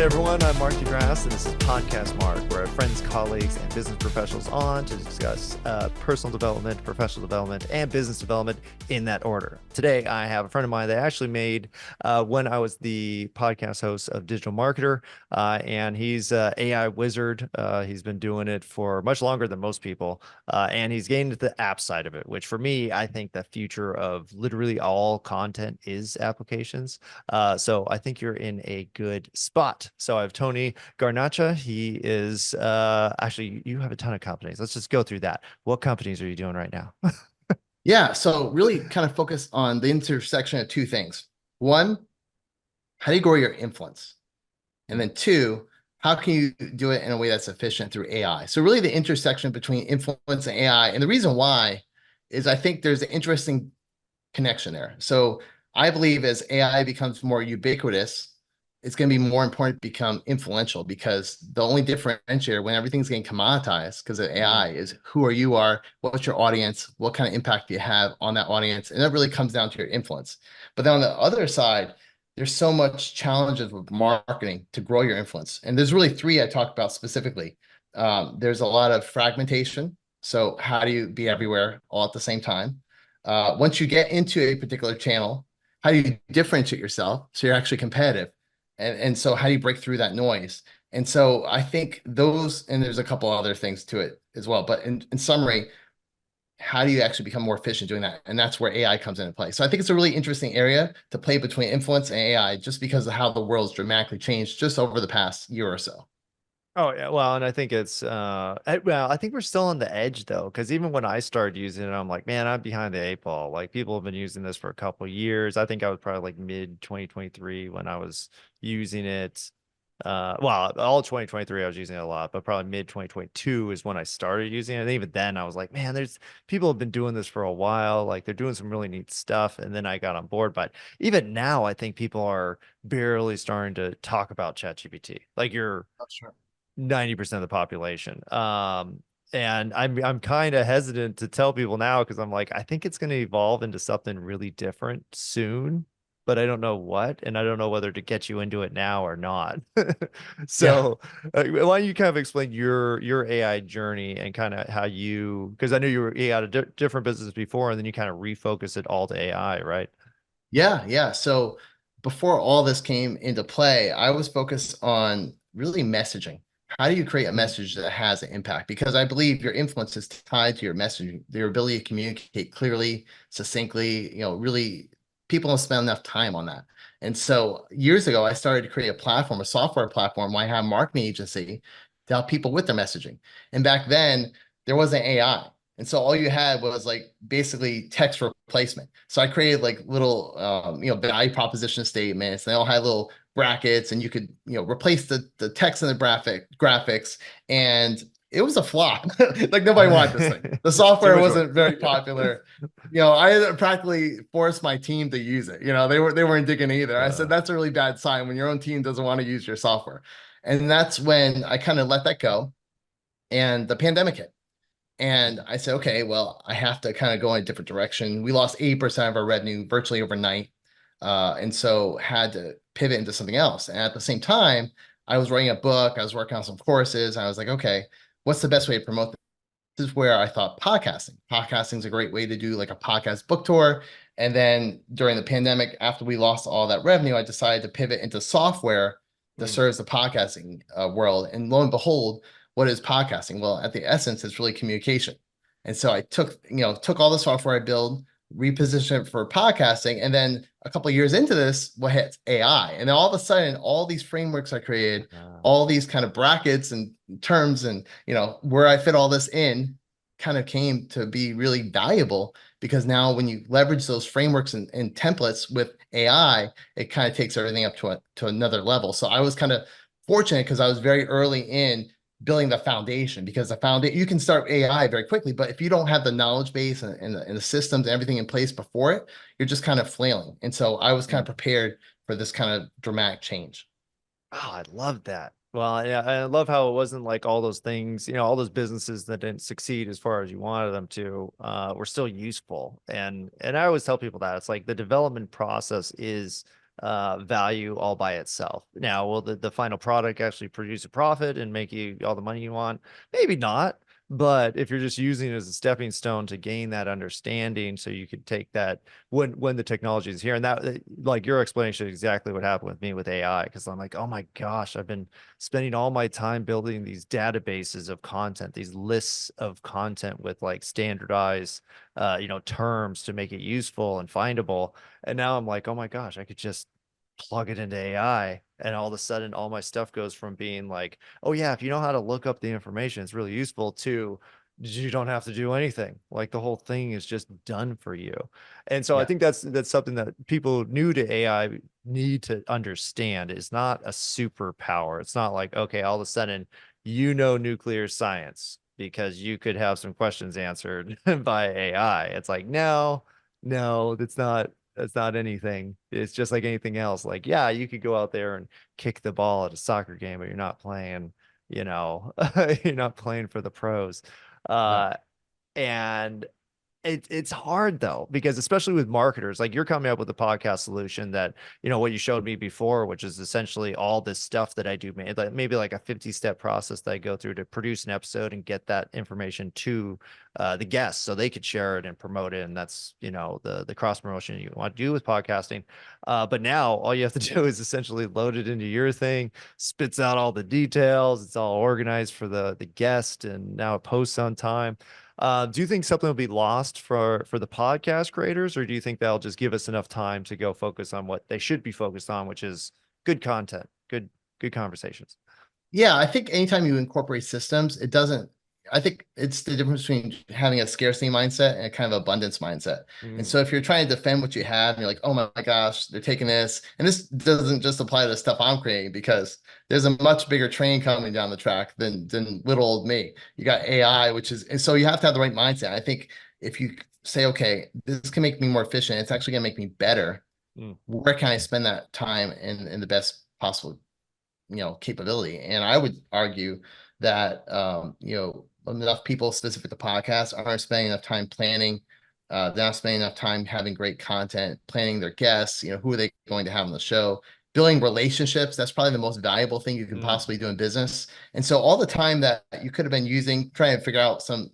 everyone, I'm Mark Grasse, and this is Podcast Mark, where I have friends, colleagues, and business professionals on to discuss personal development, professional development, and business development in that order. Today, I have a friend of mine that I actually made when I was the podcast host of Digital Marketer, and he's an AI wizard. He's been doing it for much longer than most people, and he's getting into the app side of it, which for me, I think the future of literally all content is applications. So I think you're in a good spot. So I have Tony Guarnaccia. He is actually, you have a ton of companies. Let's just go through that. What companies are you doing right now? Yeah, so really kind of focus on the intersection of two things. One, how do you grow your influence? And then two, how can you do it in a way that's efficient through AI? So really the intersection between influence and AI. And the reason why is I think there's an interesting connection there. So I believe as AI becomes more ubiquitous, it's going to be more important to become influential, because the only differentiator when everything's getting commoditized because of AI is who are you are, what's your audience, what kind of impact do you have on that audience, and that really comes down to your influence. But then on the other side, there's so much challenges with marketing to grow your influence, and there's really three I talk about specifically. There's a lot of fragmentation. So how do you be everywhere all at the same time? Once you get into a particular channel, how do you differentiate yourself so you're actually competitive? And so how do you break through that noise? And so I think those, and there's a couple other things to it as well. But in summary, how do you actually become more efficient doing that? And that's where AI comes into play. So I think it's a really interesting area to play between influence and AI, just because of how the world's dramatically changed just over the past year or so. Oh yeah, well, and I think it's well, I think we're still on the edge though, because even when I started using it, I'm like, man, I'm behind the eight ball. Like people have been using this for a couple years. I think I was probably like mid 2023 when I was using it. Well, all 2023 I was using it a lot, but probably mid 2022 is when I started using it. And even then I was like, man, there's people have been doing this for a while. Like they're doing some really neat stuff. And then I got on board. But even now, I think people are barely starting to talk about ChatGPT. Like you're That's true. 90% of the population. And I'm kind of hesitant to tell people now because I'm like, I think it's going to evolve into something really different soon, but I don't know what, and I don't know whether to get you into it now or not. Yeah. So, why don't you kind of explain your AI journey and kind of how you, because I knew you had a different business before, and then you kind of refocus it all to AI, right? Yeah. So before all this came into play, I was focused on really messaging. How do you create a Mm. message that has an impact? Because I believe your influence is tied to your messaging, your ability to communicate clearly, succinctly, really people don't spend enough time on that. And so years ago, I started to create a platform, a software platform where I have a marketing agency to help people with their messaging. And back then, there wasn't AI. And so all you had was like basically text replacement. So I created like little, value proposition statements. They all had little brackets, and you could, replace the text and the graphics. And it was a flop. Like nobody wanted this thing. The Too software much work. wasn't very popular. I practically forced my team to use it. They weren't digging either. I said Uh, that's a really bad sign when your own team doesn't want to use your software. And that's when I kind of let that go. And the pandemic hit. And I said, okay, well, I have to kind of go in a different direction. We lost 80% of our revenue virtually overnight. And so had to pivot into something else. And at the same time, I was writing a book, I was working on some courses. I was like, okay, what's the best way to promote this? This is where I thought podcasting. Podcasting is a great way to do like a podcast book tour. And then during the pandemic, after we lost all that revenue, I decided to pivot into software that mm. serves the podcasting world. And lo and behold, what is podcasting? Well, at the essence, it's really communication. And so I took all the software I build, repositioned it for podcasting, and then a couple of years into this, what hits AI, and then all of a sudden, all these frameworks I created, Uh, all these kind of brackets and terms, and where I fit all this in, kind of came to be really valuable, because now when you leverage those frameworks and templates with AI, it kind of takes everything up to another level. So I was kind of fortunate because I was very early in building the foundation, because the foundation, you can start AI very quickly, but if you don't have the knowledge base and the systems and everything in place before it, you're just kind of flailing. And so I was kind of mm. prepared for this kind of dramatic change. Oh, I love that. Well, yeah, I love how it wasn't like all those things, all those businesses that didn't succeed as far as you wanted them to, were still useful. And I always tell people that it's like the development process is value all by itself. Now, will the final product actually produce a profit and make you all the money you want? Maybe not. But if you're just using it as a stepping stone to gain that understanding, so you could take that when the technology is here, and that like your explanation is exactly what happened with me with AI, because I'm like, oh my gosh, I've been spending all my time building these databases of content, these lists of content with like standardized, terms to make it useful and findable, and now I'm like, oh my gosh, I could just plug it into AI, and all of a sudden all my stuff goes from being like, oh yeah, if you know how to look up the information, it's really useful, to you don't have to do anything. Like the whole thing is just done for you. And so I Yeah. think that's something that people new to AI need to understand. It's not a superpower. It's not like, okay, all of a sudden nuclear science because you could have some questions answered by AI. It's like, no, that's not anything. It's just like anything else. Like, yeah, you could go out there and kick the ball at a soccer game, but you're not playing, you know, you're not playing for the pros. No. Uh, and it's hard though, because especially with marketers, like you're coming up with a podcast solution that, what you showed me before, which is essentially all this stuff that I do, maybe like a 50-step process that I go through to produce an episode and get that information to the guests so they could share it and promote it. And that's, the cross promotion you want to do with podcasting. But now all you have to do is essentially load it into your thing, spits out all the details. It's all organized for the guest, and now it posts on time. Do you think something will be lost for the podcast creators, or do you think they'll just give us enough time to go focus on what they should be focused on, which is good content, good conversations? Yeah, I think anytime you incorporate systems, it doesn't, I think it's the difference between having a scarcity mindset and a kind of abundance mindset. And Mm, so if you're trying to defend what you have and you're like, oh my gosh, they're taking this, and this doesn't just apply to the stuff I'm creating, because there's a much bigger train coming down the track than little old me. You got AI, which is, and so you have to have the right mindset. I think if you say, okay, this can make me more efficient, it's actually gonna make me better. mm, Where can I spend that time in the best possible capability? And I would argue that enough people specific to podcasts aren't spending enough time planning. They're not spending enough time having great content, planning their guests. Who are they going to have on the show? Building relationships, that's probably the most valuable thing you can mm. possibly do in business. And so all the time that you could have been using trying to figure out some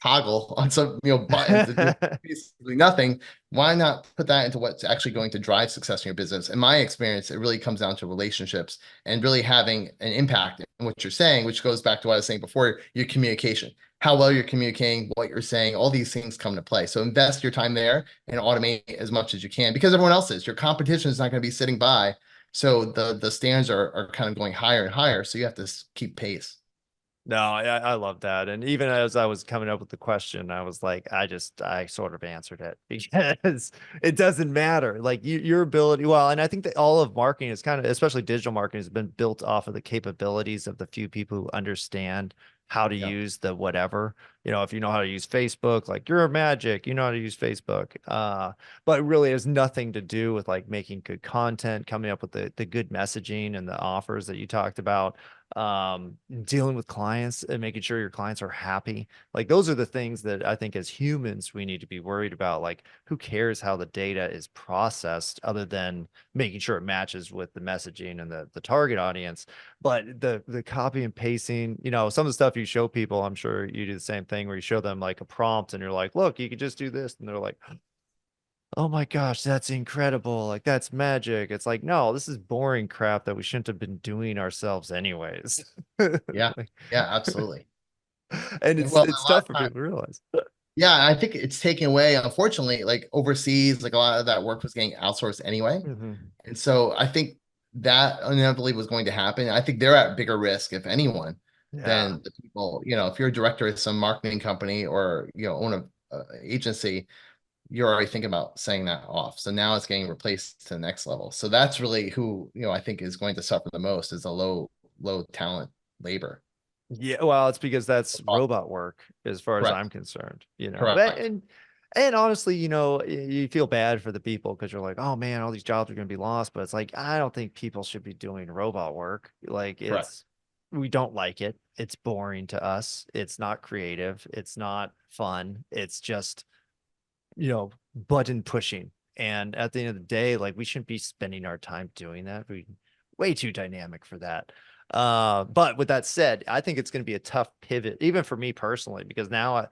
toggle on some buttons to do basically nothing, why not put that into what's actually going to drive success in your business? In my experience, it really comes down to relationships and really having an impact in what you're saying, which goes back to what I was saying before, your communication, how well you're communicating, what you're saying, all these things come into play. So invest your time there and automate as much as you can, because everyone else is. Your competition is not going to be sitting by. So the standards are kind of going higher and higher. So you have to keep pace. No, I love that. And even as I was coming up with the question, I was like, I sort of answered it because it doesn't matter. Like your ability, well, and I think that all of marketing is kind of, especially digital marketing, has been built off of the capabilities of the few people who understand how to Yeah. use the whatever. If you know how to use Facebook, like you're a magic, you know how to use Facebook. But it really has nothing to do with like making good content, coming up with the good messaging and the offers that you talked about, dealing with clients and making sure your clients are happy. Like those are the things that I think as humans we need to be worried about. Like who cares how the data is processed other than making sure it matches with the messaging and the target audience. But the copy and pasting, some of the stuff you show people, I'm sure you do the same thing where you show them like a prompt and you're like, look, you could just do this, and they're like, oh my gosh, that's incredible. Like that's magic. It's like, no, this is boring crap that we shouldn't have been doing ourselves anyways. Yeah. Like, Yeah, absolutely. and And it's well, it's a lot tough for of time, people to realize. yeah, I think it's taken away, unfortunately, like overseas, like a lot of that work was getting outsourced anyway. Mhm. And so I think that inevitably was going to happen. I think they're at bigger risk, if anyone, Yeah. than the people, if you're a director of some marketing company or, own a agency, you're already thinking about saying that off. So now it's getting replaced to the next level. So that's really who, I think is going to suffer the most, is the low talent labor. Yeah, well, it's because that's robot work as far as I'm Correct. concerned, Correct. and honestly, you feel bad for the people because you're like, oh man, all these jobs are going to be lost. But it's like, I don't think people should be doing robot work. Like Correct. we don't like it. It's boring to us. It's not creative. It's not fun. It's just, button pushing. And at the end of the day, like we shouldn't be spending our time doing that. We way too dynamic for that. But with that said, I think it's going to be a tough pivot, even for me personally, because now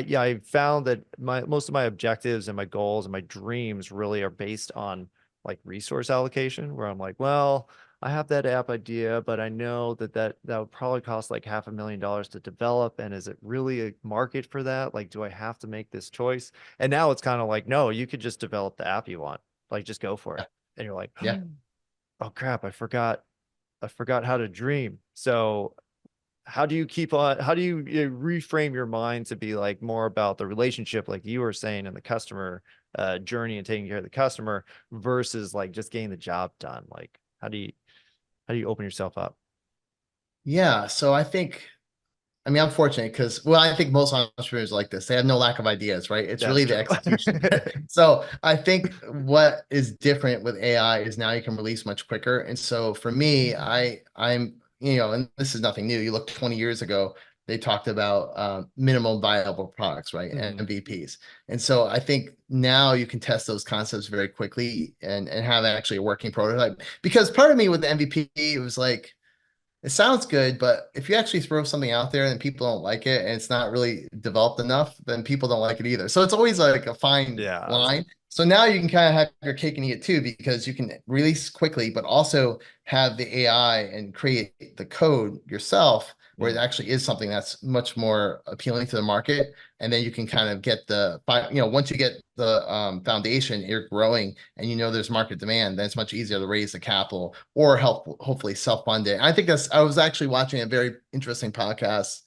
yeah, I found that most of my objectives and my goals and my dreams really are based on like resource allocation, where I'm like, well, I have that app idea, but I know that would probably cost like $500,000 to develop. And is it really a market for that? Like, do I have to make this choice? And now it's kind of like, no, you could just develop the app you want. Like, just go for it. And you're like, Yeah. oh crap, I forgot how to dream. So how do you keep on, how do you reframe your mind to be like more about the relationship, like you were saying, in the customer journey and taking care of the customer versus like just getting the job done? Like, how do you open yourself up? Yeah. So I mean, I'm fortunate because, well, I think most entrepreneurs are like this. They have no lack of ideas, right? It's That's really the true. execution. So I think what is different with AI is now you can release much quicker. And so for me, I'm, and this is nothing new. You look 20 years ago, they talked about minimum viable products, right? Mhm. MVPs. And so I think now you can test those concepts very quickly and have actually a working prototype. Because part of me with the MVP, it was like, it sounds good, but if you actually throw something out there and people don't like it and it's not really developed enough, then people don't like it either. So it's always like a fine Yeah. line. So now you can kind of have your cake and eat it too, because you can release quickly, but also have the AI and create the code yourself where it Mm. actually is something that's much more appealing to the market. And then you can kind of get once you get the foundation, you're growing and there's market demand, then it's much easier to raise the capital or help hopefully self-fund it. And I think I was actually watching a very interesting podcast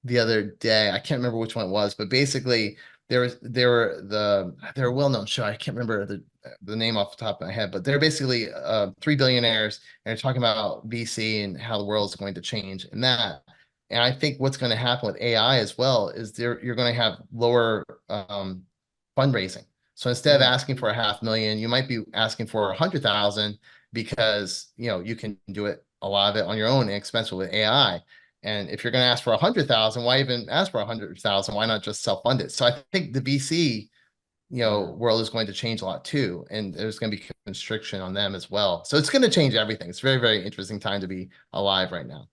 the other day. I can't remember which one it was, but basically they're a well-known show. I can't remember the name off the top of my head, but they're basically three billionaires and they're talking about VC and how the world is going to change and that. And I think what's going to happen with AI as well is you're going to have lower fundraising. So instead of Mm. asking for 500,000, you might be asking for 100,000 because you can do it a lot of it on your own and expensive with AI. And if you're going to ask for 100,000, why even ask for 100,000? Why not just self-fund it? So I think the VC, Mm. world is going to change a lot too, and there's going to be constriction on them as well. So it's going to change everything. It's a very, very interesting time to be alive right now.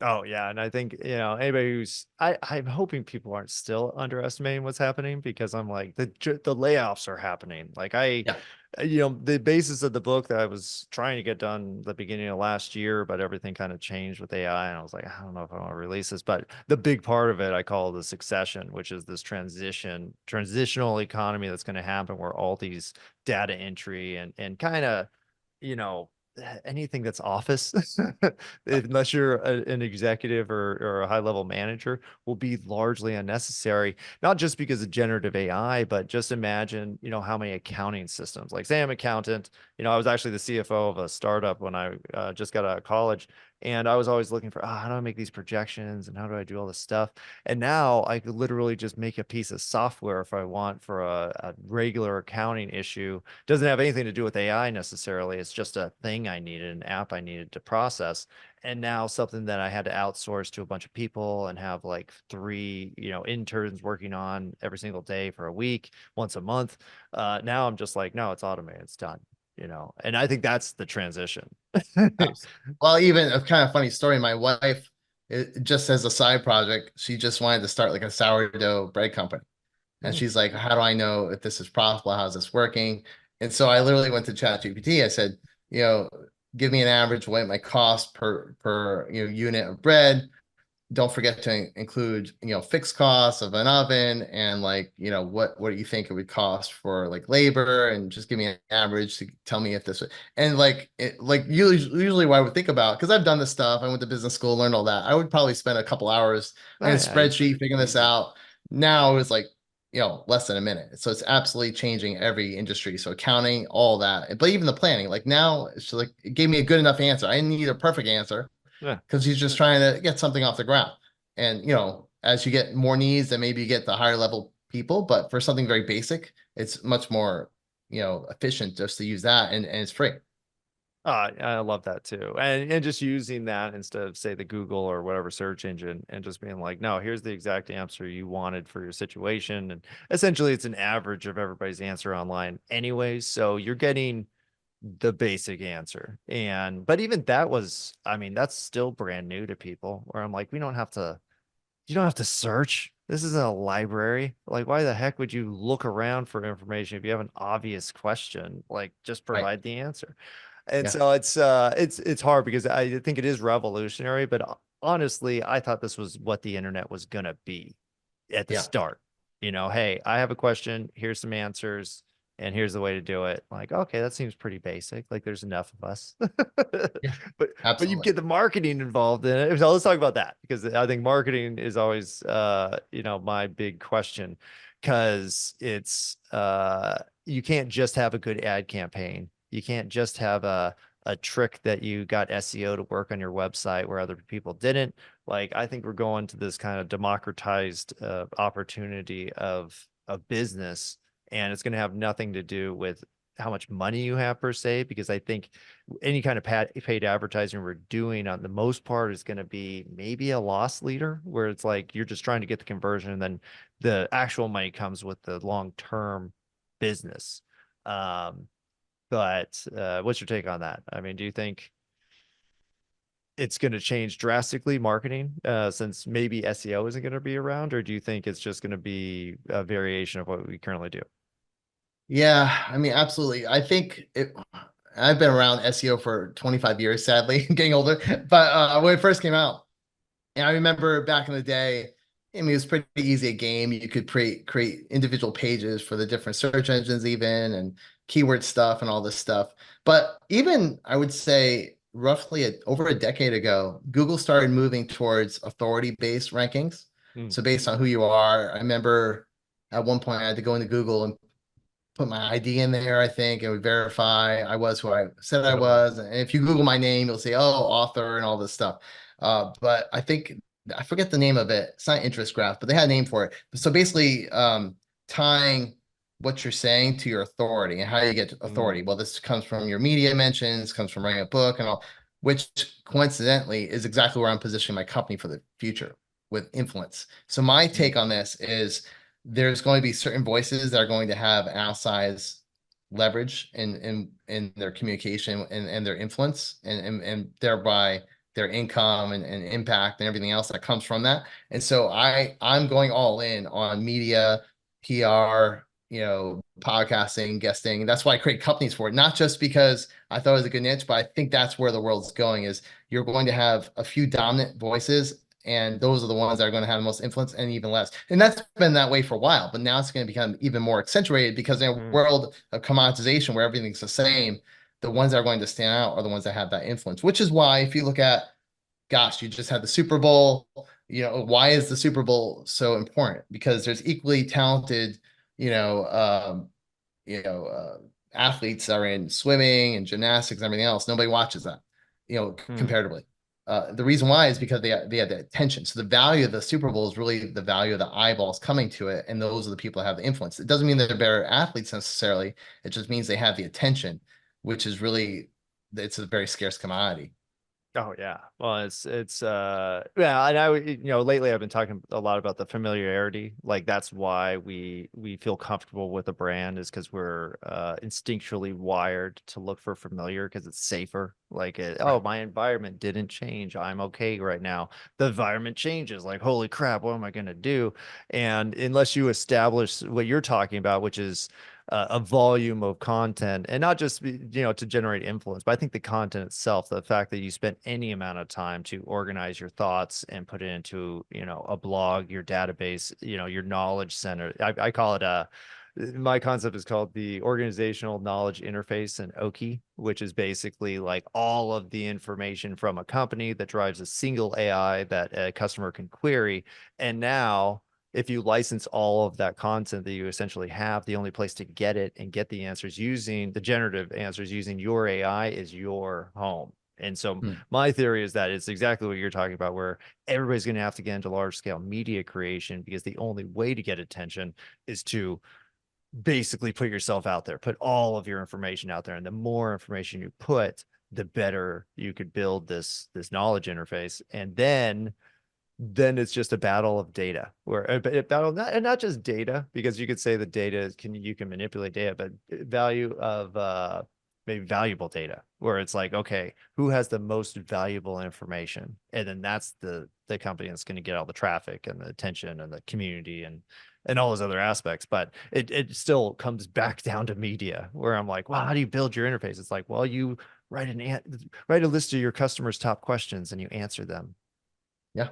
Oh yeah, and I think anybody who's I'm hoping people aren't still underestimating what's happening, because I'm like the layoffs are happening. Like Yeah. the basis of the book that I was trying to get done the beginning of last year, but everything kind of changed with AI, and I was like, I don't know if I want to release this. But the big part of it I call the succession, which is this transitional economy that's going to happen, where all these data entry and kind of you know anything that's office, unless you're an executive or a high level manager, will be largely unnecessary. Not just because of generative AI, but just imagine, how many accounting systems. Like, say I'm an accountant. I was actually the CFO of a startup when I just got out of college, and I was always looking for, how do I make these projections and how do I do all this stuff? And now I could literally just make a piece of software if I want for a regular accounting issue. Doesn't have anything to do with AI necessarily. It's just a thing I needed, an app I needed to process. And now something that I had to outsource to a bunch of people and have like three, interns working on every single day for a week, once a month. Now I'm just like, no, it's automated, it's done. And I think that's the transition. Well, even a kind of funny story. My wife, just as a side project, she just wanted to start like a sourdough bread company. And Mm. she's like, how do I know if this is profitable? How's this working? And so I literally went to ChatGPT. I said, you know, give me an average what my cost per unit of bread. Don't forget to include fixed costs of an oven and like what do you think it would cost for like labor, and just give me an average to tell me if this and like usually what I would think about, because I've done this stuff, I went to business school, learned all that, I would probably spend a couple hours Oh, in a yeah, spreadsheet figuring this easy. out. Now it's like less than a minute. So it's absolutely changing every industry. So accounting, all that, but even the planning, like now it's like it gave me a good enough answer. I didn't need a perfect answer Yeah. because he's just trying to get something off the ground. And as you get more needs, then maybe you get the higher level people. But for something very basic, it's much more efficient just to use that, and it's free. I love that too. And just using that instead of say the Google or whatever search engine and just being like, no, here's the exact answer you wanted for your situation. And essentially it's an average of everybody's answer online anyways. So you're getting the basic answer. But even that was, I mean, that's still brand new to people where I'm like, you don't have to search. This isn't a library. Like, why the heck would you look around for information if you have an obvious question? Like, just Right. provide the answer. And Yeah. so it's hard because I think it is revolutionary, but honestly, I thought this was what the internet was gonna be at the Yeah. start. Hey, I have a question, here's some answers, and here's the way to do it. Like, okay, that seems pretty basic. Like there's enough of us. Yeah. But you Absolutely. get the marketing involved in it. So let's talk about that because I think marketing is always my big question because it's you can't just have a good ad campaign. You can't just have a trick that you got SEO to work on your website where other people didn't. Like I think we're going to this kind of democratized opportunity of business, and it's going to have nothing to do with how much money you have per se, because I think any kind of paid advertising we're doing on the most part is going to be maybe a loss leader where it's like you're just trying to get the conversion and then the actual money comes with the long-term business. Um, but what's your take on that? I mean, do you think it's going to change drastically marketing since maybe SEO isn't going to be around, or do you think it's just going to be a variation of what we currently do? Yeah, I mean, absolutely. I think I've been around SEO for 25 years, sadly, getting older. But when it first came out, and I remember back in the day, I mean, it was pretty easy a game. You could create individual pages for the different search engines, even and keyword stuff and all this stuff. But even I would say roughly over a decade ago, Google started moving towards authority-based rankings. Mm. So based on who you are, I remember at one point I had to go into Google and put my ID in there, I think, and would verify I was who I said I Oh wow. was. And if you Google my name, you'll say, oh, author and all this stuff. But I think I forget the name of it. It's not interest graph, but they had a name for it. So basically, tying what you're saying to your authority and how you get Mm. authority. Well, this comes from your media mentions, comes from writing a book and all, which coincidentally is exactly where I'm positioning my company for the future with influence. So my Mm. take on this is there's going to be certain voices that are going to have outsized leverage in their communication and their influence and thereby their income and impact and everything else that comes from that. And so I'm going all in on media, PR, podcasting, guesting. That's why I create companies for it, not just because I thought it was a good niche, but I think that's where the world's going is you're going to have a few dominant voices and those are the ones that are going to have the most influence and even less. And that's been that way for a while, but now it's going to become even more accentuated because in a Mm. world of commoditization where everything's the same, the ones that are going to stand out are the ones that have that influence, which is why if you look at, gosh, you just had the Super Bowl, why is the Super Bowl so important? Because there's equally talented, you know, um, you know, uh, athletes that are in swimming and gymnastics and everything else. Nobody watches that, Mm. comparatively. The reason why is because they have the attention. So the value of the Super Bowl is really the value of the eyeballs coming to it, and those are the people that have the influence. It doesn't mean they're better athletes necessarily. It just means they have the attention, which is really it's a very scarce commodity. Oh yeah. Well, it's yeah, and lately I've been talking a lot about the familiarity. Like that's why we feel comfortable with a brand is because we're instinctually wired to look for familiar because it's safer. Like oh, Right. my environment didn't change. I'm okay right now. The environment changes. Like holy crap, what am I gonna do? And unless you establish what you're talking about, which is a volume of content and not just to generate influence, but I think the content itself, the fact that you spent any amount of time to organize your thoughts and put it into a blog, your database, your knowledge center. I call it my concept is called the organizational knowledge interface, and OKI, which is basically like all of the information from a company that drives a single AI that a customer can query. And now if you license all of that content that you essentially have, the only place to get it and get the answers using the generative answers using your AI is your home. And so Hmm. my theory is that it's exactly what you're talking about, where everybody's going to have to get into large scale media creation because the only way to get attention is to basically put yourself out there, put all of your information out there. And the more information you put, the better you could build this knowledge interface. And then it's just a battle of data, where a battle, not just data, because you could say the data you can manipulate data, but value of maybe valuable data, where it's like, okay, who has the most valuable information, and then that's the company that's going to get all the traffic and the attention and the community and all those other aspects. But it still comes back down to media, where I'm like, well, how do you build your interface? It's like, well, you write a list of your customers' top questions and you answer them, Yeah.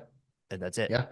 and that's it. Yeah.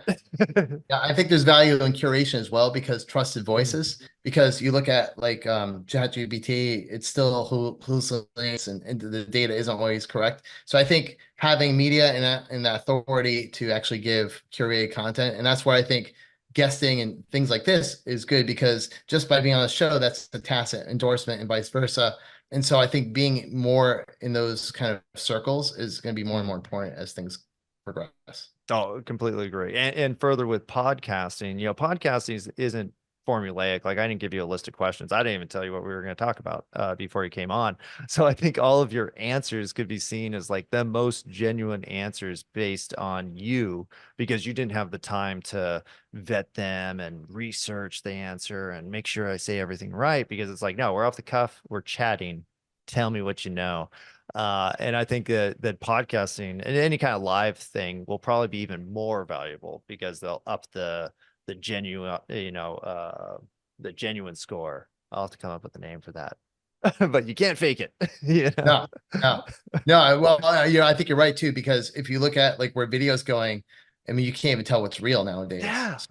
Yeah, I think there's value in curation as well, because trusted voices, because you look at like ChatGPT, it's still hallucinates, and the data isn't always correct. So I think having media and that authority to actually give curated content, and that's where I think guesting and things like this is good, because just by being on the show, that's a tacit endorsement and vice versa. And so I think being more in those kind of circles is going to be more and more important as things progress. Oh, completely agree. And further with podcasting, podcasting isn't formulaic. Like, I didn't give you a list of questions. I didn't even tell you what we were going to talk about before you came on. So I think all of your answers could be seen as like the most genuine answers based on you, because you didn't have the time to vet them and research the answer and make sure I say everything right, because it's like, no, we're off the cuff, we're chatting. Tell me what you know. And I think that podcasting and any kind of live thing will probably be even more valuable, because they'll up the genuine, the genuine score. I'll have to come up with a name for that, but you can't fake it. No, no, no. Well, I think you're right too, because if you look at like where video's going, I mean, you can't even tell what's real nowadays. Yeah. So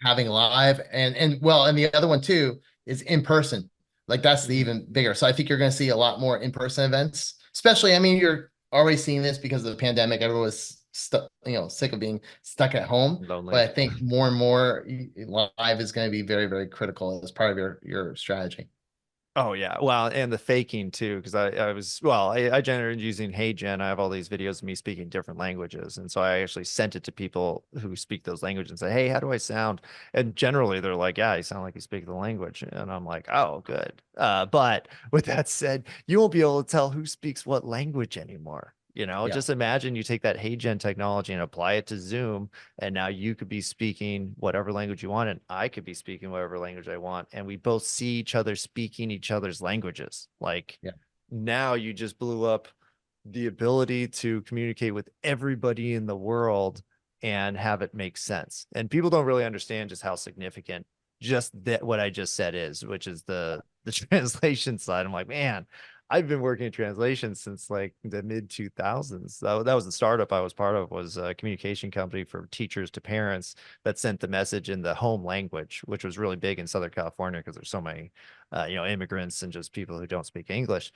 having live and well, and the other one too is in person. Like that's the even bigger. So I think you're going to see a lot more in-person events, especially. I mean, you're already seeing this because of the pandemic. Everyone was stuck, sick of being stuck at home. Lonely. But I think more and more live is going to be very, very critical as part of your strategy. Oh yeah. Well, and the faking too, because I generated using HeyGen. I have all these videos of me speaking different languages. And so I actually sent it to people who speak those languages and say, hey, how do I sound? And generally they're like, yeah, you sound like you speak the language. And I'm like, oh, good. But with that said, you won't be able to tell who speaks what language anymore. Yeah. Just imagine you take that HeyGen technology and apply it to Zoom, and now you could be speaking whatever language you want, and I could be speaking whatever language I want, and we both see each other speaking each other's languages. Like, Yeah. now you just blew up the ability to communicate with everybody in the world and have it make sense. And people don't really understand just how significant just that what I just said is, which is the translation side. I'm like, man, I've been working in translation since like the mid 2000s. That was the startup I was part of, was a communication company for teachers to parents that sent the message in the home language, which was really big in Southern California because there's so many, immigrants and just people who don't speak English.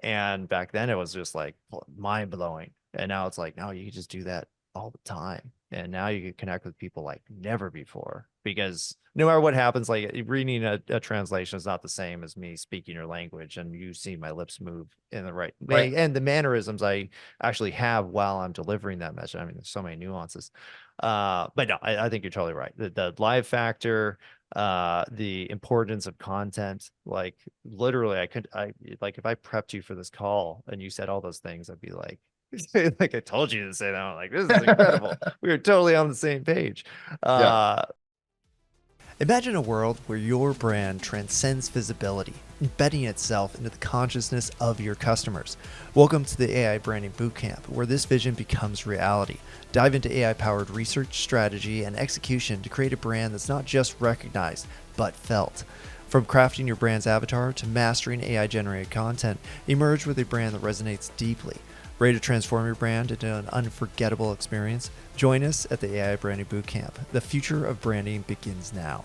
And back then it was just like mind blowing. And now it's like, no, you can just do that all the time. And now you can connect with people like never before, because no matter what happens, like reading a translation is not the same as me speaking your language, and you see my lips move in the right way, and the mannerisms I actually have while I'm delivering that message. I mean, there's so many nuances. But no, I think you're totally right. The live factor, the importance of content, like literally I like, if I prepped you for this call and you said all those things, I'd be like, like, I told you to say that. I'm like, this is incredible. We were totally on the same page. Yeah. Imagine a world where your brand transcends visibility, embedding itself into the consciousness of your customers. Welcome to the AI Branding Bootcamp, where this vision becomes reality. Dive into AI-powered research, strategy, and execution to create a brand that's not just recognized, but felt. From crafting your brand's avatar to mastering AI-generated content, emerge with a brand that resonates deeply. Ready to transform your brand into an unforgettable experience? Join us at the AI Branding Bootcamp. The future of branding begins now.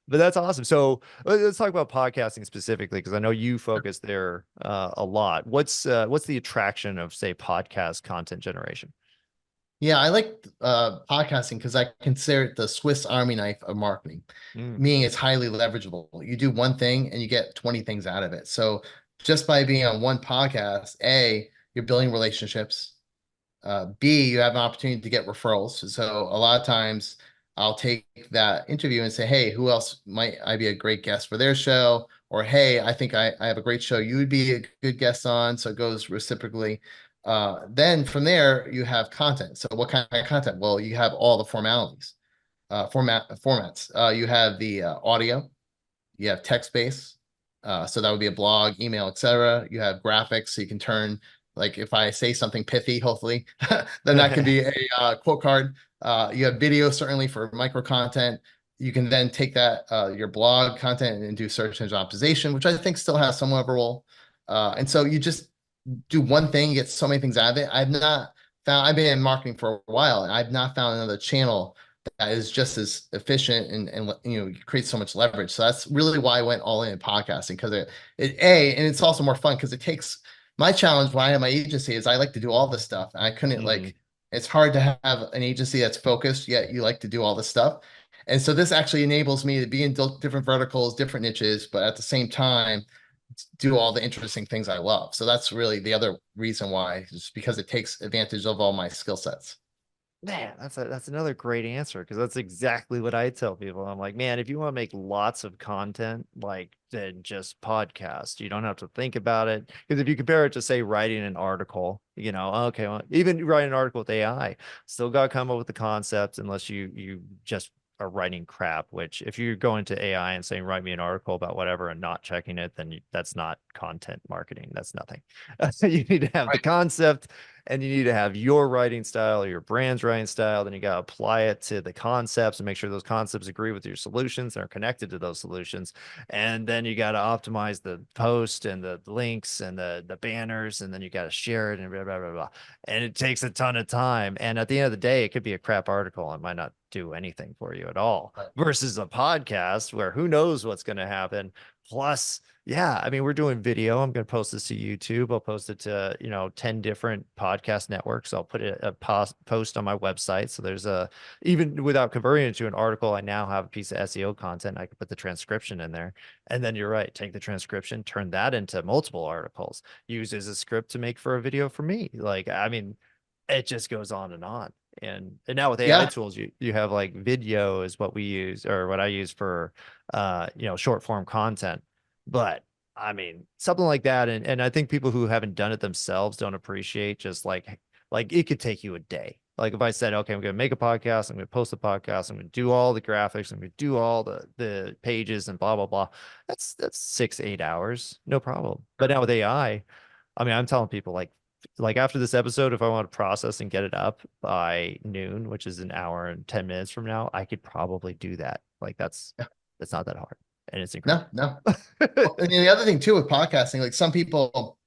But that's awesome. So let's talk about podcasting specifically, because I know you focus there a lot. What's the attraction of, say, podcast content generation? Yeah, I like podcasting because I consider it the Swiss Army knife of marketing, meaning it's highly leverageable. You do one thing and you get 20 things out of it. So just by being on one podcast, A, you're building relationships. B, you have an opportunity to get referrals. So a lot of times I'll take that interview and say, hey, who else might I be a great guest for their show? Or, hey, I think I have a great show you would be a good guest on. So it goes reciprocally. Then from there, you have content. So what kind of content? Well, you have all the formalities, formats. You have the audio, you have text-based. So that would be a blog, email, etc. You have graphics, so you can turn, like if I say something pithy, hopefully, then that can be a quote card. You have video, certainly for micro content. You can then take that your blog content and do search engine optimization, which I think still has somewhat of a role. And so you just do one thing, you get so many things out of it. I've been in marketing for a while, and I've not found another channel that is just as efficient and creates so much leverage. So that's really why I went all in podcasting, because and it's also more fun because it takes my challenge when I have my agency is I like to do all this stuff. I couldn't it's hard to have an agency that's focused, yet you like to do all this stuff. And so this actually enables me to be in different verticals, different niches, but at the same time, do all the interesting things I love. So that's really the other reason why, just because it takes advantage of all my skill sets. Man, that's another great answer, because that's exactly what I tell people. I'm like, man, if you want to make lots of content, like, then just podcast. You don't have to think about it. Because if you compare it to, say, writing an article, okay, well, even writing an article with AI, still got to come up with the concepts, unless you just are writing crap. Which, if you go into AI and saying, write me an article about whatever, and not checking it, then that's not content marketing. That's nothing. You need to have the concept, and you need to have your writing style or your brand's writing style. Then you got to apply it to the concepts and make sure those concepts agree with your solutions and are connected to those solutions. And then you got to optimize the post and the links and the banners, and then you got to share it and blah, blah, blah, blah. And it takes a ton of time. And at the end of the day, it could be a crap article and might not do anything for you at all, versus a podcast where who knows what's going to happen. Plus, yeah, I mean, we're doing video. I'm going to post this to YouTube. I'll post it to, 10 different podcast networks. I'll put a post on my website. So there's even without converting it to an article, I now have a piece of SEO content. I can put the transcription in there. And then you're right, take the transcription, turn that into multiple articles, use as a script to make for a video for me. Like, I mean, it just goes on and on. And now with AI tools, you have like video is what we use, or what I use for short form content. But I mean, something like that. And I think people who haven't done it themselves don't appreciate just like it could take you a day. Like if I said, okay, I'm going to make a podcast, I'm going to post a podcast, I'm going to do all the graphics, I'm going to do all the pages and blah, blah, blah. That's 6-8 hours, no problem. But now with AI, I mean, I'm telling people like after this episode, if I want to process and get it up by noon, which is an hour and 10 minutes from now, I could probably do that. Like that's not that hard. And it's incredible. No. Well, and the other thing too with podcasting, like some people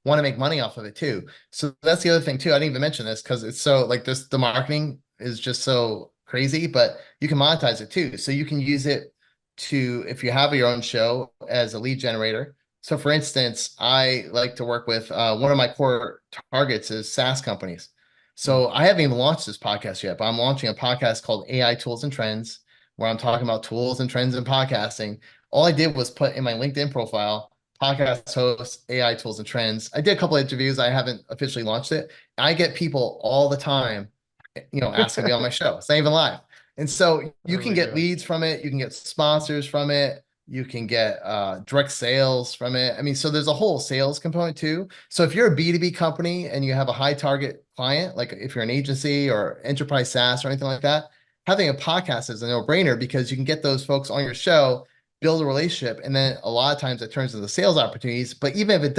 want to make money off of it too. So that's the other thing too. I didn't even mention this because it's so like this, the marketing is just so crazy, but you can monetize it too. So you can use it to, if you have your own show, as a lead generator. So for instance, I like to work with one of my core targets is SaaS companies. So I haven't even launched this podcast yet, but I'm launching a podcast called AI Tools and Trends, where I'm talking about tools and trends in podcasting. All I did was put in my LinkedIn profile, podcast host, AI tools and trends. I did a couple of interviews. I haven't officially launched it. I get people all the time, asking to be on my show. It's not even live. And so you can get leads from it. You can get sponsors from it. You can get direct sales from it. I mean, so there's a whole sales component too. So if you're a B2B company and you have a high target client, like if you're an agency or enterprise SaaS or anything like that, having a podcast is a no-brainer, because you can get those folks on your show, build a relationship, and then a lot of times it turns into sales opportunities. But even if it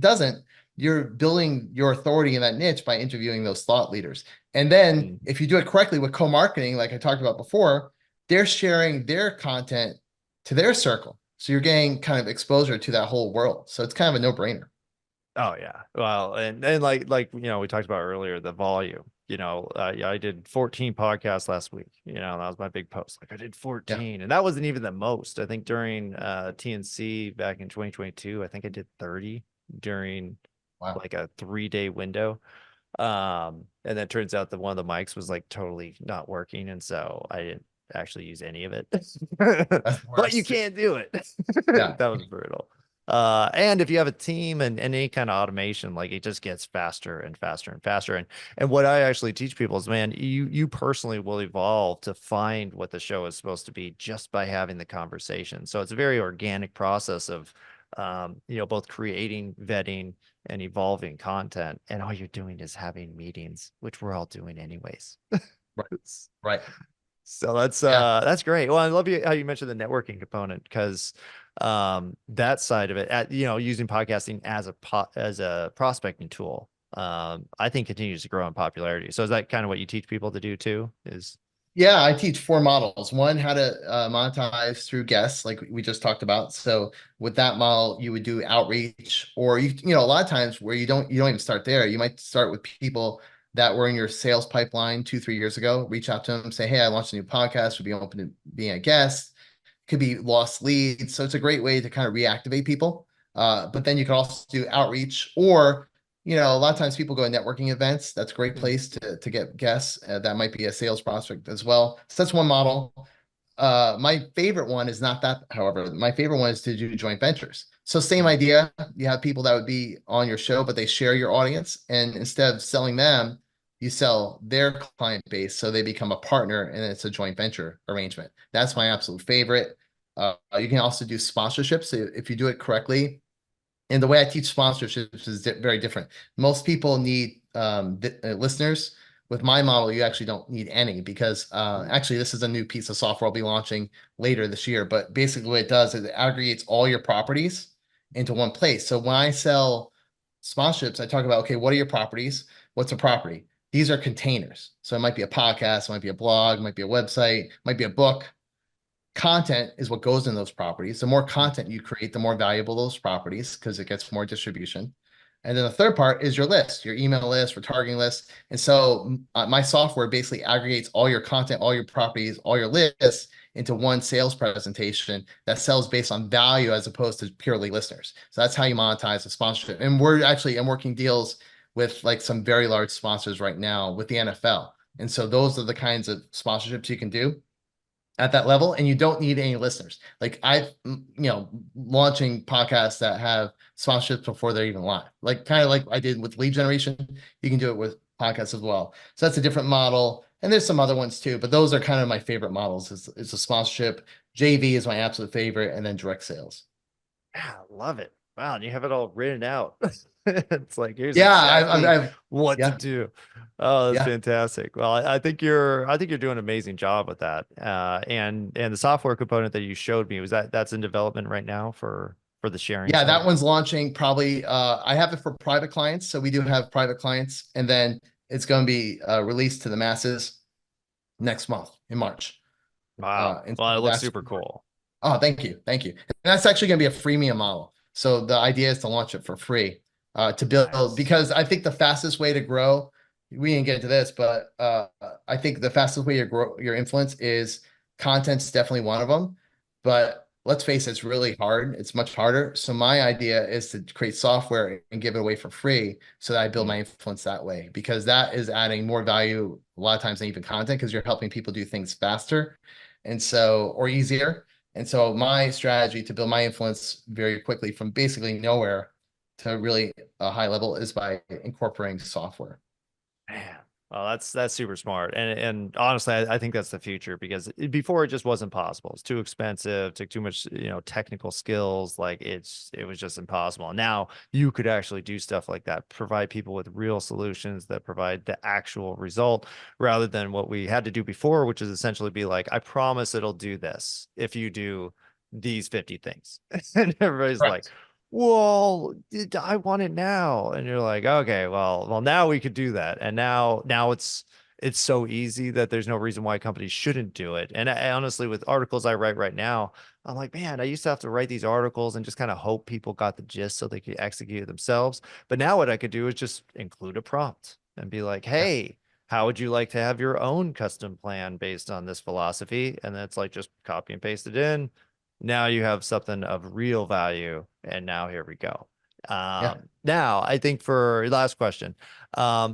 doesn't, you're building your authority in that niche by interviewing those thought leaders. And then if you do it correctly with co-marketing, like I talked about before, they're sharing their content to their circle. So you're getting kind of exposure to that whole world. So it's kind of a no-brainer. Oh yeah. Well, and like we talked about earlier, the volume. I did 14 podcasts last week. That was my big post. Like I did 14, and that wasn't even the most. I think during TNC back in 2022, I think I did 30 during like a 3-day window. And then it turns out that one of the mics was like totally not working, and so I didn't actually use any of it. But you can't do it. That was brutal. And if you have a team and any kind of automation, like it just gets faster and faster and faster. And what I actually teach people is, man, you personally will evolve to find what the show is supposed to be just by having the conversation. So it's a very organic process of both creating, vetting, and evolving content. And all you're doing is having meetings, which we're all doing anyways. Right. Right. So Yeah. that's great. Well, I love how you mentioned the networking component because that side of it, using podcasting as a prospecting tool, I think continues to grow in popularity. So is that kind of what you teach people to do too? Is Yeah, I teach four models. One, how to monetize through guests, like we just talked about. So with that model, you would do outreach, or a lot of times where you don't even start there. You might start with people that were in your sales pipeline 2, 3 years ago. Reach out to them, say, "Hey, I launched a new podcast. Would be open to being a guest." Could be lost leads. So it's a great way to kind of reactivate people. But then you can also do outreach, or a lot of times people go to networking events. That's a great place to get guests. That might be a sales prospect as well. So that's one model. My favorite one is not that, however. My favorite one is to do joint ventures. So same idea. You have people that would be on your show, but they share your audience. And instead of selling them, you sell their client base. So they become a partner and it's a joint venture arrangement. That's my absolute favorite. You can also do sponsorships if you do it correctly. And the way I teach sponsorships is very different. Most people need listeners. With my model, you actually don't need any because actually this is a new piece of software I'll be launching later this year. But basically what it does is it aggregates all your properties into one place. So when I sell sponsorships, I talk about, okay, what are your properties? What's a property? These are containers. So it might be a podcast, it might be a blog, it might be a website, it might be a book. Content is what goes in those properties. The more content you create, the more valuable those properties because it gets more distribution. And then the third part is your list, your email list, retargeting list. And so my software basically aggregates all your content, all your properties, all your lists into one sales presentation that sells based on value as opposed to purely listeners. So that's how you monetize a sponsorship. And I'm working deals with like some very large sponsors right now with the NFL. And so those are the kinds of sponsorships you can do at that level, and you don't need any listeners. Like launching podcasts that have sponsorships before they're even live, like kind of like I did with lead generation. You can do it with podcasts as well. So that's a different model. And there's some other ones too, but those are kind of my favorite models. It's a sponsorship. JV is my absolute favorite, and then direct sales. Yeah, I love it. Wow, and you have it all written out. It's like here's Yeah, exactly I've what to yeah, do. Oh, that's yeah. fantastic. Well, I think you're doing an amazing job with that. And the software component that you showed me, that's in development right now for the sharing Yeah, side? that one's launching probably. I have it for private clients, so we do have private clients, and then it's going to be released to the masses next month in March. Wow. And Well, it so looks that's super cool. oh, thank you, thank you. And that's actually going to be a freemium model. So the idea is to launch it for free, to build Nice. because I think the fastest way to grow. We didn't get into this, but I think the fastest way to grow your influence is content's definitely one of them. But let's face it, it's really hard. It's much harder. So my idea is to create software and give it away for free so that I build Mm. my influence that way because that is adding more value a lot of times than even content because you're helping people do things faster and so or easier. And so my strategy to build my influence very quickly from basically nowhere to really a high level is by incorporating software. Man, well, that's super smart, and honestly, I think that's the future because before it just wasn't possible. It's too expensive, took too much, technical skills. Like it was just impossible. And now you could actually do stuff like that, provide people with real solutions that provide the actual result, rather than what we had to do before, which is essentially be like, I promise it'll do this if you do these 50 things, and everybody's like, Correct. well, I want it now. And you're like, okay, well, now we could do that. And now it's so easy that there's no reason why companies shouldn't do it. And honestly, with articles I write right now, I'm like, man, I used to have to write these articles and just kind of hope people got the gist so they could execute it themselves. But now what I could do is just include a prompt and be like, Yeah. hey, how would you like to have your own custom plan based on this philosophy? And then it's like just copy and paste it in. Now you have something of real value, and now here we go. Yeah. Now, I think for last question,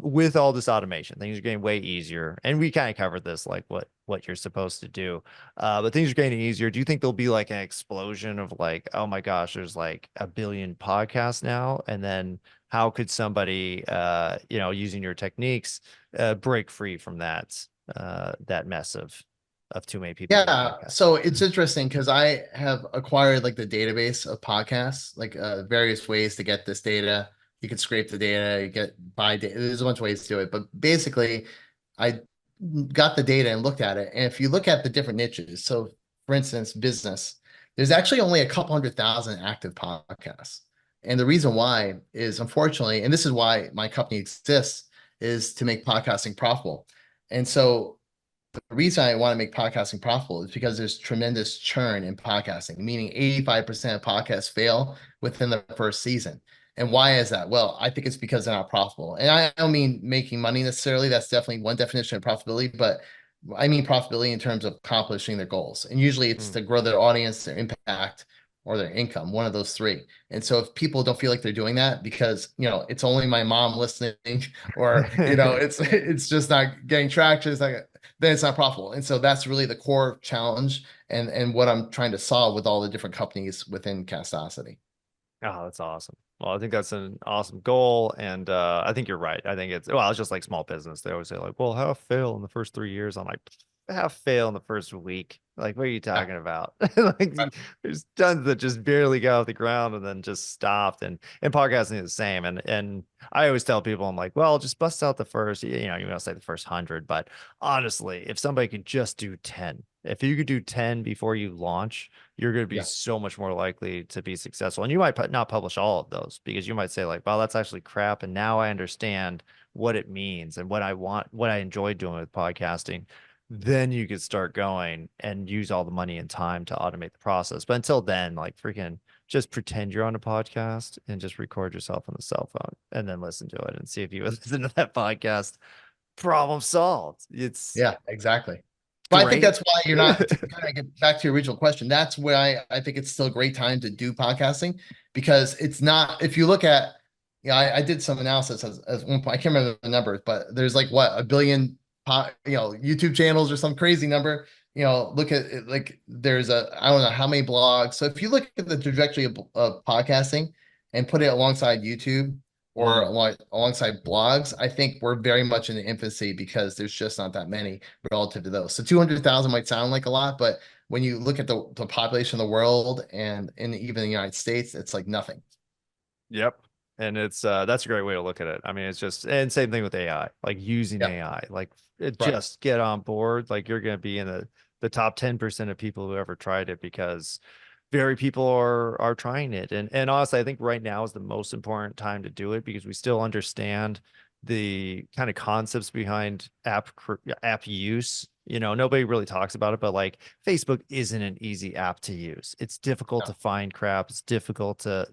with all this automation, things are getting way easier, and we kind of covered this, like what you're supposed to do. But things are getting easier. Do you think there'll be like an explosion of like, oh my gosh, there's like a billion podcasts now, and then how could somebody, using your techniques, break free from that mess of too many people doing Yeah, podcasts? so it's interesting because I have acquired like the database of podcasts, like various ways to get this data. You can scrape the data, you get buy data. There's a bunch of ways to do it, but basically, I got the data and looked at it. And if you look at the different niches, so for instance, business, there's actually only a couple 100,000 active podcasts. And the reason why is unfortunately, and this is why my company exists, is to make podcasting profitable. And so the reason I want to make podcasting profitable is because there's tremendous churn in podcasting, meaning 85% of podcasts fail within the first season. And why is that? Well, I think it's because they're not profitable. And I don't mean making money necessarily. That's definitely one definition of profitability, but I mean profitability in terms of accomplishing their goals. And usually it's to grow their audience, their impact, or their income, one of those three. And so if people don't feel like they're doing that because, it's only my mom listening or, it's just not getting traction, then it's not profitable. And so that's really the core challenge and what I'm trying to solve with all the different companies within Castosity. Oh, that's awesome. Well, I think that's an awesome goal. And I think you're right. I think it's just like small business. They always say, like, well, have fail in the first 3 years. I'm like, have fail in the first week. Like, what are you Yeah, talking about? Like, right. there's tons that just barely got off the ground and then just stopped. And podcasting is the same. And I always tell people, I'm like, well, just bust out the first, you want to say the first 100. But honestly, if somebody could just do 10, if you could do 10 before you launch, you're going to be Yeah. so much more likely to be successful. And you might not publish all of those because you might say like, well, that's actually crap. And now I understand what it means and what I want, what I enjoy doing with podcasting. Then you could start going and use all the money and time to automate the process. But until then, like freaking just pretend you're on a podcast and just record yourself on the cell phone and then listen to it and see if you would listen to that podcast. Problem solved. It's Yeah, exactly. But I think great. that's why you're not, to kind of get back to your original question. That's why I think it's still a great time to do podcasting because it's not, if you look at, I did some analysis as one point, I can't remember the numbers, but there's like what, a billion, YouTube channels or some crazy number. Look at it, like there's I don't know how many blogs. So if you look at the trajectory of podcasting and put it alongside YouTube, or Mhm. alongside blogs, I think we're very much in the infancy because there's just not that many relative to those. So 200,000 might sound like a lot, but when you look at the population of the world and in even the United States, it's like nothing. Yep. And it's that's a great way to look at it. I mean, it's just and same thing with AI, like using Yeah, AI, like right. just get on board. Like you're going to be in the top 10% of people who ever tried it because very people are trying it. And honestly, I think right now is the most important time to do it because we still understand the kind of concepts behind app use. Nobody really talks about it, but like Facebook isn't an easy app to use. It's difficult No, to find crap. It's difficult to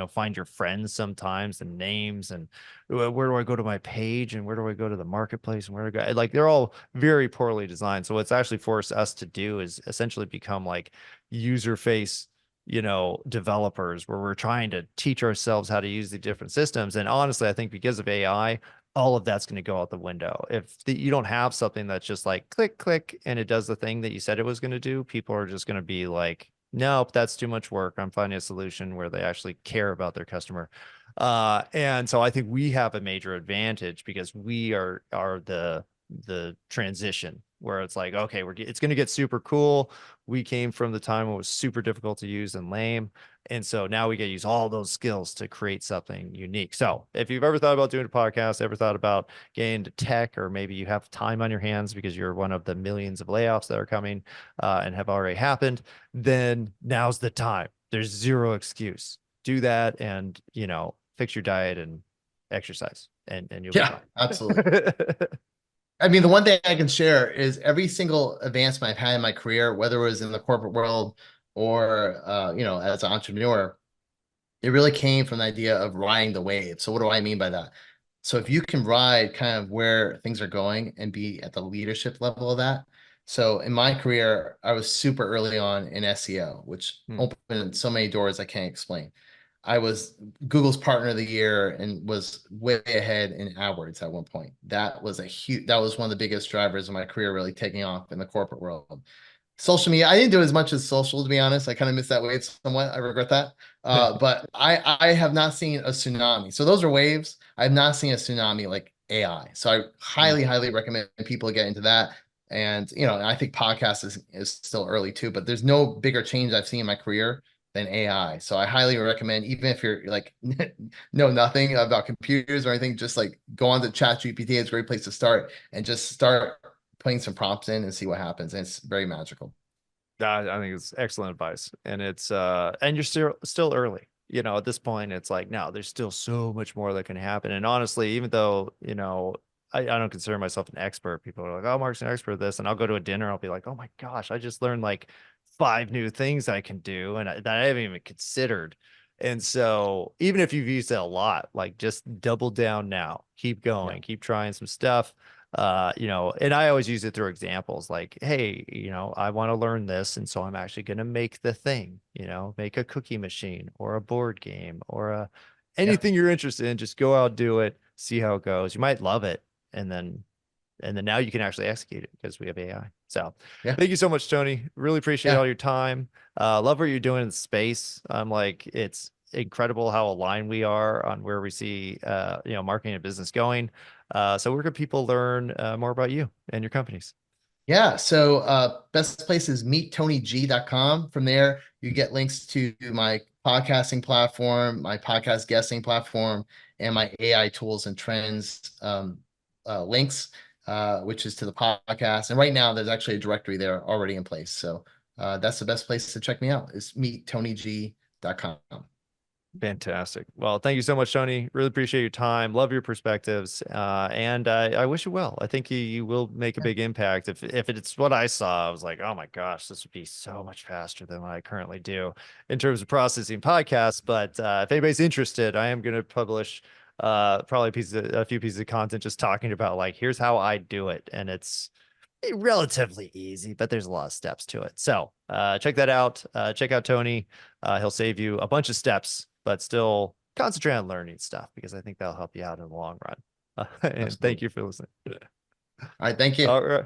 find your friends sometimes and names and where do I go to my page and where do I go to the marketplace and where do I go? Like they're all very poorly designed. So what's actually forced us to do is essentially become like user face developers where we're trying to teach ourselves how to use the different systems. And honestly, I think because of AI, all of that's going to go out the window. If you don't have something that's just like click, click, and it does the thing that you said it was going to do, people are just going to be like, nope, that's too much work. I'm finding a solution where they actually care about their customer. And so I think we have a major advantage because we are the transition where it's like, okay, it's going to get super cool. We came from the time when it was super difficult to use and lame. And so now we get to use all those skills to create something unique. So if you've ever thought about doing a podcast, ever thought about getting into tech, or maybe you have time on your hands because you're one of the millions of layoffs that are coming and have already happened, then now's the time. There's zero excuse. Do that and, fix your diet and exercise and you'll be yeah, fine. absolutely. I mean, the one thing I can share is every single advancement I've had in my career, whether it was in the corporate world or as an entrepreneur, it really came from the idea of riding the wave. So what do I mean by that? So if you can ride kind of where things are going and be at the leadership level of that. So in my career, I was super early on in SEO, which Hmm. opened so many doors I can't explain. I was Google's partner of the year and was way ahead in AdWords at one point. That was one of the biggest drivers of my career, really taking off in the corporate world. Social media, I didn't do as much as social, to be honest. I kind of missed that wave somewhat. I regret that. But I have not seen a tsunami. So those are waves. I've not seen a tsunami like AI. So I highly recommend people get into that. And I think podcast is still early too, but there's no bigger change I've seen in my career than AI. So I highly recommend, even if you're like know nothing about computers or anything, just like go on to ChatGPT. It's a great place to start and just start putting some prompts in and see what happens. And it's very magical. I think it's excellent advice, and and you're still early. At this point, it's like, no, there's still so much more that can happen. And honestly, even though I don't consider myself an expert, people are like, oh, Mark's an expert at this, and I'll go to a dinner, I'll be like, oh my gosh, I just learned like 5 new things I can do, and that I haven't even considered. And so, even if you've used it a lot, like just double down now, keep going, keep trying some stuff. And I always use it through examples like, hey, I want to learn this. And so I'm actually going to make the thing, make a cookie machine or a board game or anything you're interested in. Just go out, do it, see how it goes. You might love it. And then now you can actually execute it because we have AI. So thank you so much, Tony. Really appreciate all your time. Love what you're doing in space. I'm like, it's incredible how aligned we are on where we see, marketing and business going. So where can people learn more about you and your companies? Yeah. So best place is meettonyg.com. From there, you get links to my podcasting platform, my podcast guesting platform, and my AI tools and trends links, which is to the podcast. And right now, there's actually a directory there already in place. So that's the best place to check me out is meettonyg.com. Fantastic. Well, thank you so much, Tony. Really appreciate your time. Love your perspectives. And I wish you well. I think you will make a big impact. If it's what I saw, I was like, oh my gosh, this would be so much faster than what I currently do in terms of processing podcasts. But if anybody's interested, I am going to publish probably a few pieces of content just talking about like, here's how I do it. And it's relatively easy, but there's a lot of steps to it. So check that out. Check out Tony. He'll save you a bunch of steps, but still concentrate on learning stuff because I think that'll help you out in the long run. And thank you for listening. All right. Thank you. All right.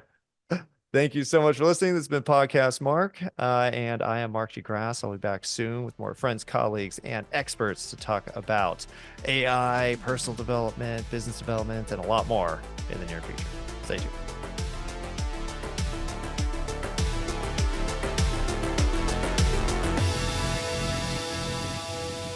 Thank you so much for listening. This has been Podcast Mark, and I am Mark G. Grasse. I'll be back soon with more friends, colleagues, and experts to talk about AI, personal development, business development, and a lot more in the near future. Stay tuned.